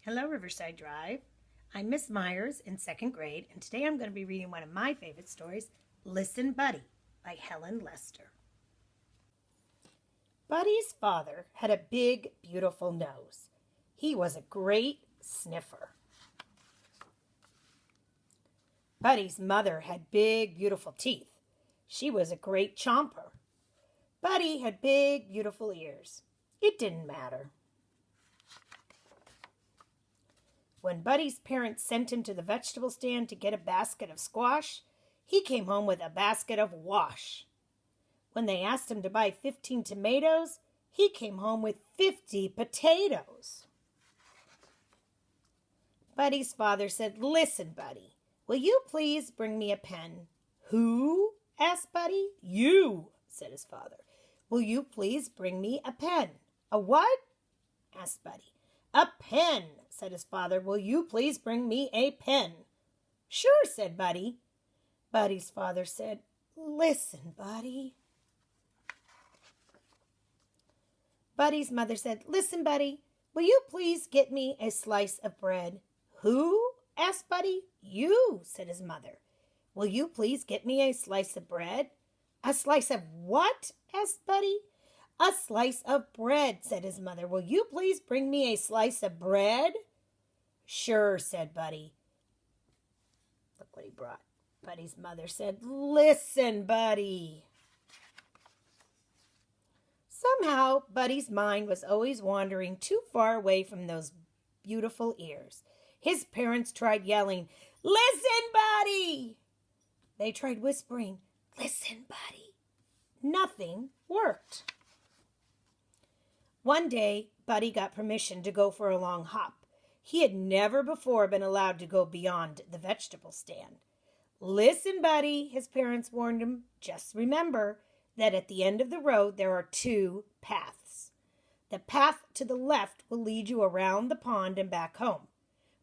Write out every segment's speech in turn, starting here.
Hello, Riverside Drive. I'm Miss Myers in second grade, and today I'm going to be reading one of my favorite stories, Listen, Buddy, by Helen Lester. Buddy's father had a big, beautiful nose. He was a great sniffer. Buddy's mother had big, beautiful teeth. She was a great chomper. Buddy had big, beautiful ears. It didn't matter. When Buddy's parents sent him to the vegetable stand to get a basket of squash, he came home with a basket of wash. When they asked him to buy 15 tomatoes, he came home with 50 potatoes. Buddy's father said, "Listen, Buddy, will you please bring me a pen?" "Who?" asked Buddy. "You," said his father. "Will you please bring me a pen?" "A what?" asked Buddy. "A pen," said his father. "Will you please bring me a pen?" "Sure," said Buddy. Buddy's father said, "Listen, Buddy." Buddy's mother said, "Listen, Buddy, will you please get me a slice of bread?" "Who?" asked Buddy. "You," said his mother. "Will you please get me a slice of bread?" "A slice of what?" asked Buddy. "A slice of bread," said his mother. "Will you please bring me a slice of bread?" "Sure," said Buddy. Look what he brought. Buddy's mother said, "Listen, Buddy." Somehow, Buddy's mind was always wandering too far away from those beautiful ears. His parents tried yelling, "Listen, Buddy!" They tried whispering, "Listen, Buddy." Nothing worked. One day, Buddy got permission to go for a long hop. He had never before been allowed to go beyond the vegetable stand. "Listen, Buddy," his parents warned him. "Just remember that at the end of the road there are two paths. The path to the left will lead you around the pond and back home.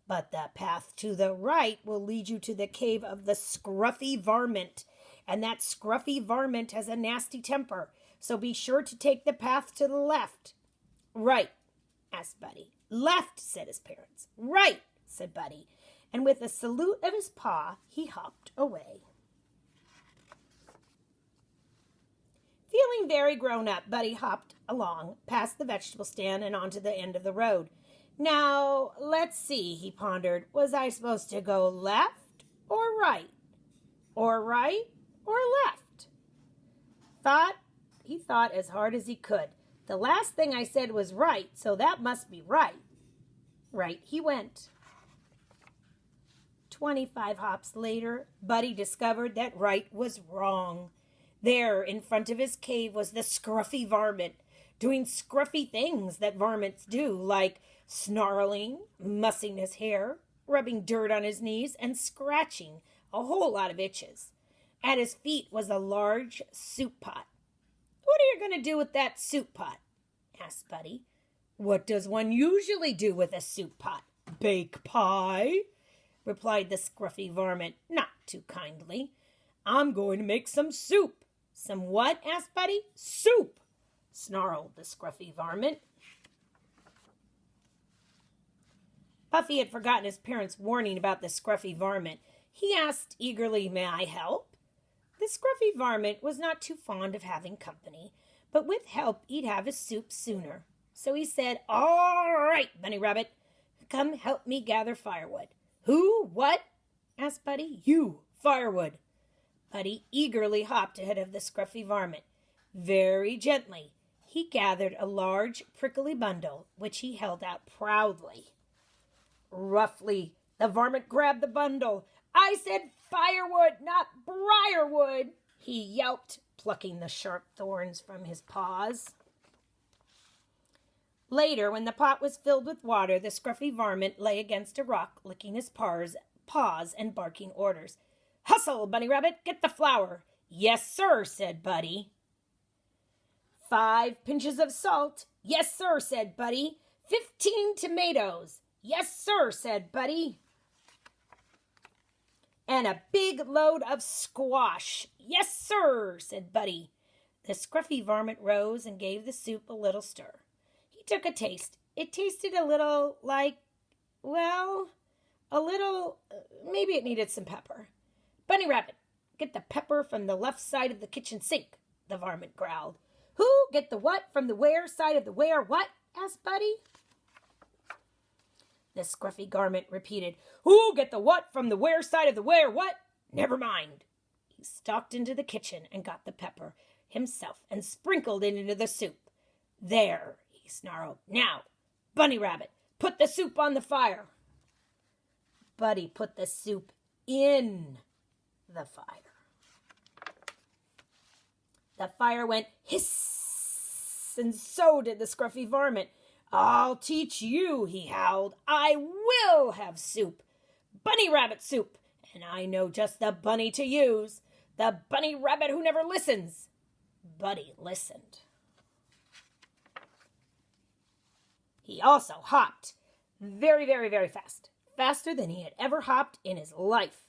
But the path to the right will lead you to the cave of the scruffy varmint. And that scruffy varmint has a nasty temper. So be sure to take the path to the left." "Right," asked Buddy. "Left," said his parents. "Right," said Buddy. And with a salute of his paw, he hopped away. Feeling very grown up, Buddy hopped along past the vegetable stand and onto the end of the road. "Now, let's see," he pondered. "Was I supposed to go left or right? Or right or left?" He thought as hard as he could. "The last thing I said was right, so that must be right." Right he went. 25 hops later, Buddy discovered that right was wrong. There, in front of his cave, was the scruffy varmint, doing scruffy things that varmints do, like snarling, mussing his hair, rubbing dirt on his knees, and scratching a whole lot of itches. At his feet was a large soup pot. "What are you going to do with that soup pot?" asked Buddy. "What does one usually do with a soup pot?" "Bake pie," replied the scruffy varmint, not too kindly. "I'm going to make some soup." "Some what?" asked Buddy. "Soup," snarled the scruffy varmint. Buffy had forgotten his parents' warning about the scruffy varmint. He asked eagerly, "May I help?" The scruffy varmint was not too fond of having company, but with help he'd have his soup sooner. So he said, "All right, Bunny Rabbit, come help me gather firewood." "Who? What?" asked Buddy. "You, firewood." Buddy eagerly hopped ahead of the scruffy varmint. Very gently, he gathered a large prickly bundle, which he held out proudly. Roughly, the varmint grabbed the bundle. "I said firewood, not briarwood," he yelped, plucking the sharp thorns from his paws. Later, when the pot was filled with water, the scruffy varmint lay against a rock, licking his paws and barking orders. "Hustle, Bunny Rabbit, get the flour." "Yes, sir," said Buddy. 5 pinches of salt." "Yes, sir," said Buddy. 15 tomatoes." "Yes, sir," said Buddy. "And a big load of squash." "Yes, sir," said Buddy. The scruffy varmint rose and gave the soup a little stir. He took a taste. It tasted a little like Well, a little, maybe it needed some pepper. Bunny Rabbit, get the pepper from the left side of the kitchen sink, the varmint growled. Who get the what from the where side of the where what? Asked Buddy. The scruffy garment repeated, Who get the what from the where side of the where what? Never mind. He stalked into the kitchen and got the pepper himself and sprinkled it into the soup. There, he snarled. Now, Bunny Rabbit, put the soup on the fire. Buddy put the soup in the fire. The fire went hiss, and so did the scruffy varmint. I'll teach you, he howled. I will have soup. Bunny Rabbit soup. And I know just the bunny to use. The bunny rabbit who never listens. Buddy listened. He also hopped very, very, very fast. Faster than he had ever hopped in his life.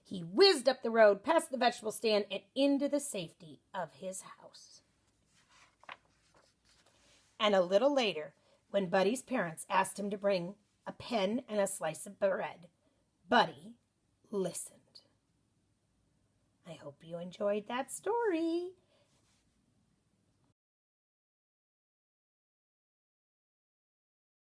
He whizzed up the road, past the vegetable stand, and into the safety of his house. And a little later, when Buddy's parents asked him to bring a pen and a slice of bread, Buddy listened. I hope you enjoyed that story.